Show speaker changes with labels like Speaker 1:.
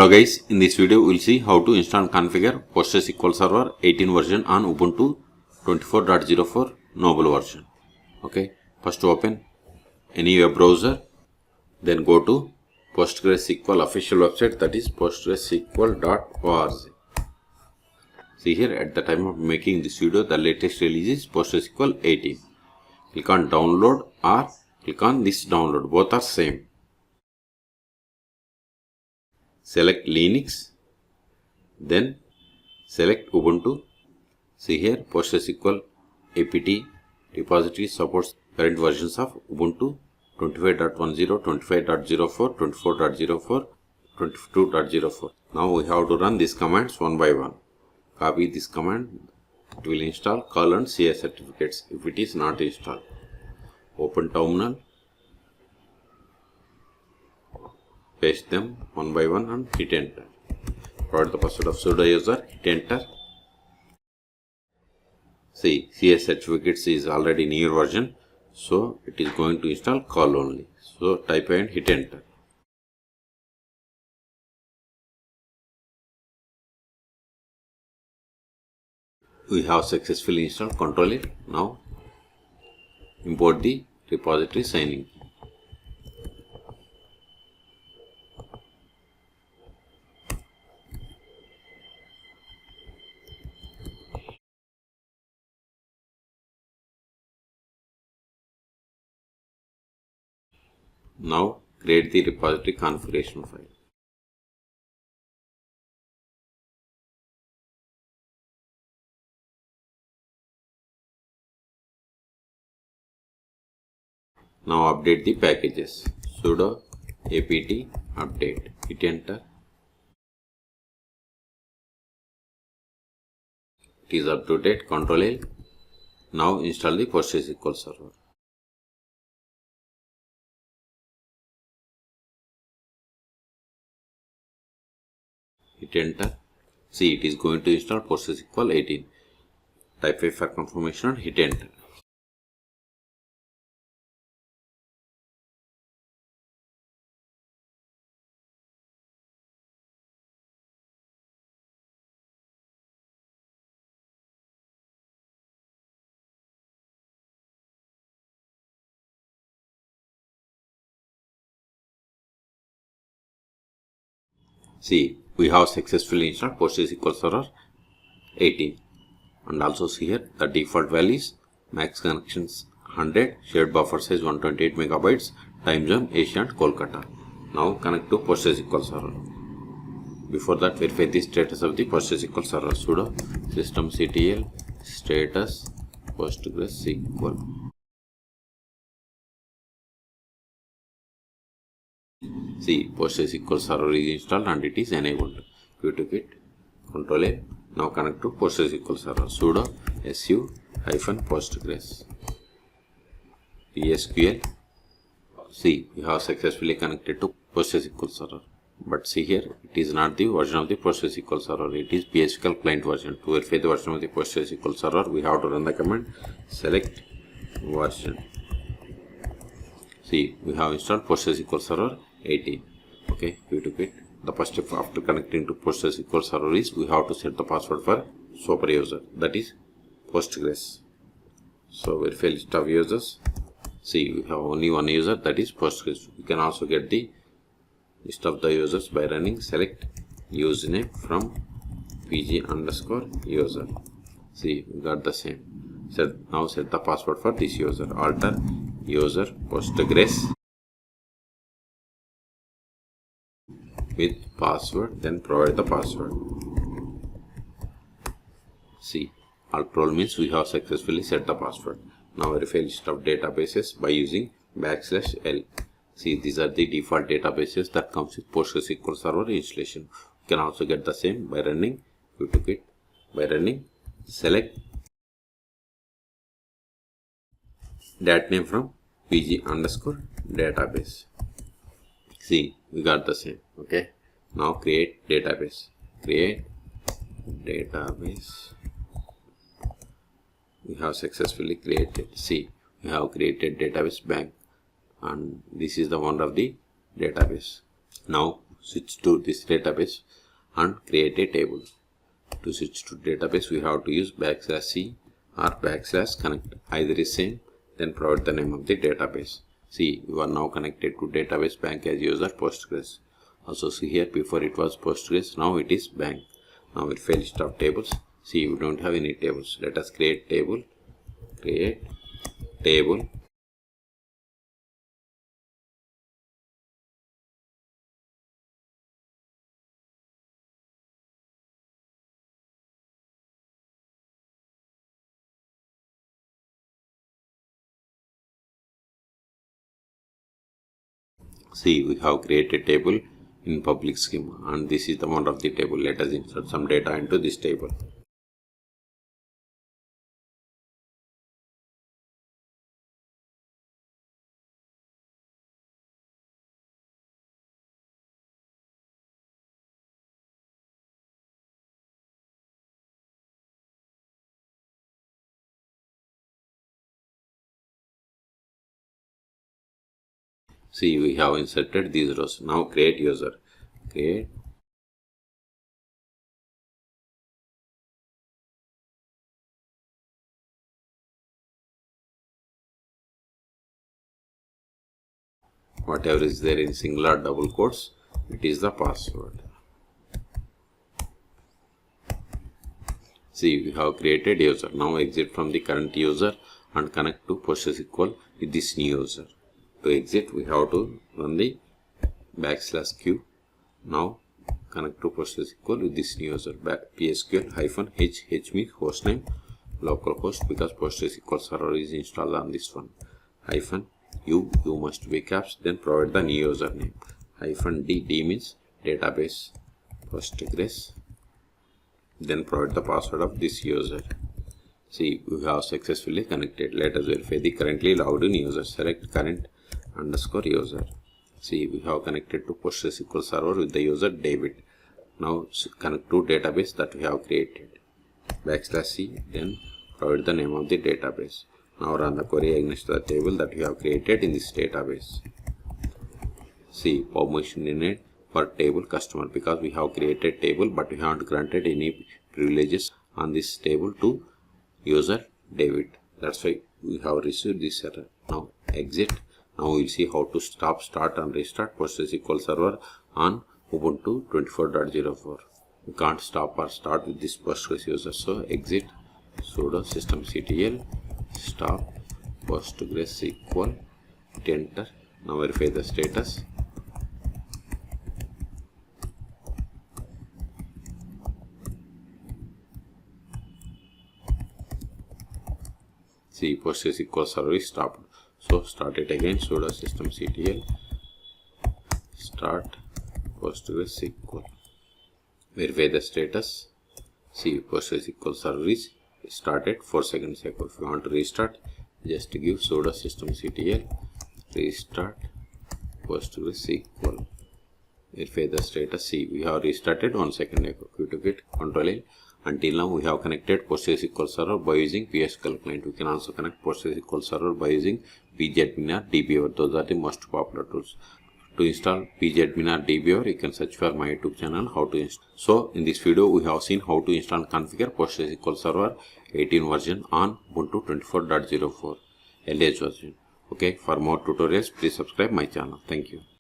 Speaker 1: Hello guys, in this video we will see how to install and configure PostgreSQL Server 18 version on Ubuntu 24.04 Noble version. Okay, first open any web browser, then go to PostgreSQL official website, that is postgresql.org. See here, at the time of making this video, the latest release is PostgreSQL 18. Click on download or click on this download, both are same. Select Linux, then select Ubuntu. See here, PostgreSQL apt repository supports current versions of Ubuntu 25.10, 25.04, 24.04, 22.04. Now we have to run these commands one by one. Copy this command, it will install curl and CS certificates if it is not installed. Open terminal, paste them one by one and hit enter. Provide the password of sudo user, hit enter. See, CS certificates is already newer version, so it is going to install curl only. So type and hit enter. We have successfully installed. Control it. Now import the repository signing. Now create the repository configuration file. Now update the packages. Sudo apt update. Hit enter. It is up to date. Control L. Now install the PostgreSQL server. Hit enter. See, it is going to install PostgreSQL 18. Type A for confirmation and hit enter. See, we have successfully installed PostgreSQL Server 18. And also see here the default values: max connections 100, shared buffer size 128 megabytes, time zone Asia and Kolkata. Now connect to PostgreSQL Server. Before that, verify the status of the PostgreSQL Server. Sudo systemctl status PostgreSQL. See, PostgreSQL Server is installed and it is enabled. Qt Control A. Now connect to PostgreSQL Server. Sudo su-postgres PSQL. See, we have successfully connected to PostgreSQL Server. But see here, it is not the version of the PostgreSQL Server. It is PSQL client version. To verify the version of the PostgreSQL Server, we have to run the command select version. See, we have installed PostgreSQL Server 18. Okay, Qt. The first step after connecting to PostgreSQL Server is we have to set the password for super user, that is Postgres. So verify list of users. See, we have only one user, that is Postgres. You can also get the list of the users by running select username from pg_user. See, we got the same. Now set the password for this user. Alter user Postgres with password, then provide the password. See, alt means we have successfully set the password. Now verify list of databases by using \l. See, these are the default databases that comes with PostgreSQL Server installation. You can also get the same by running Qt by running select dat name from pg_database. See, we got the same. Okay, now create database. Create database. We have successfully created. See, we have created database bank, and this is the one of the database. Now switch to this database and create a table. To switch to database, we have to use \c or \connect. Either is same, then provide the name of the database. See, you are now connected to database bank as user Postgres. Also see here, before it was Postgres, now it is bank. Now verify list of tables. See, we don't have any tables. Let us create table. Create table. See, we have created table in public schema, and this is the one of the table. Let us insert some data into this table. See, we have inserted these rows. Now create user. Create whatever is there in single or double quotes, it is the password. See, we have created user. Now exit from the current user and connect to PostgreSQL with this new user. To exit, we have to run the \q. Now connect to PostgreSQL with this new user. PSQL-h means hostname, localhost, because PostgreSQL server is installed on this one. -u must be caps, then provide the new username. -d means database Postgres, then provide the password of this user. See, we have successfully connected. Let us verify the currently logged in user. Select current _ user. See, we have connected to PostgreSQL server with the user David. Now connect to database that we have created. \c, then provide the name of the database. Now run the query against the table that we have created in this database. See, permission denied for table customer, because we have created table but we haven't granted any privileges on this table to user David. That's why we have received this error. Now exit. Now we will see how to stop, start and restart PostgreSQL server on Ubuntu 24.04. We can't stop or start with this Postgres user. So exit, sudo systemctl stop PostgreSQL, enter. Now verify the status. See, PostgreSQL server is stopped. So start it again, sudo systemctl start PostgreSQL. Verify the status. See, PostgreSQL server is started 4 seconds ago. If you want to restart, just give sudo systemctl restart PostgreSQL. Verify the status. See, we have restarted 1 second ago. We took it, Ctrl-L. Until now, we have connected PostgreSQL server by using PSQL client. We can also connect PostgreSQL server by using pgadmin or dbeaver. Those are the most popular tools. To install pgadmin or dbeaver, you can search for my YouTube channel how to install. So, in this video, we have seen how to install and configure PostgreSQL server 18 version on Ubuntu 24.04 LH version. Okay, for more tutorials, please subscribe my channel. Thank you.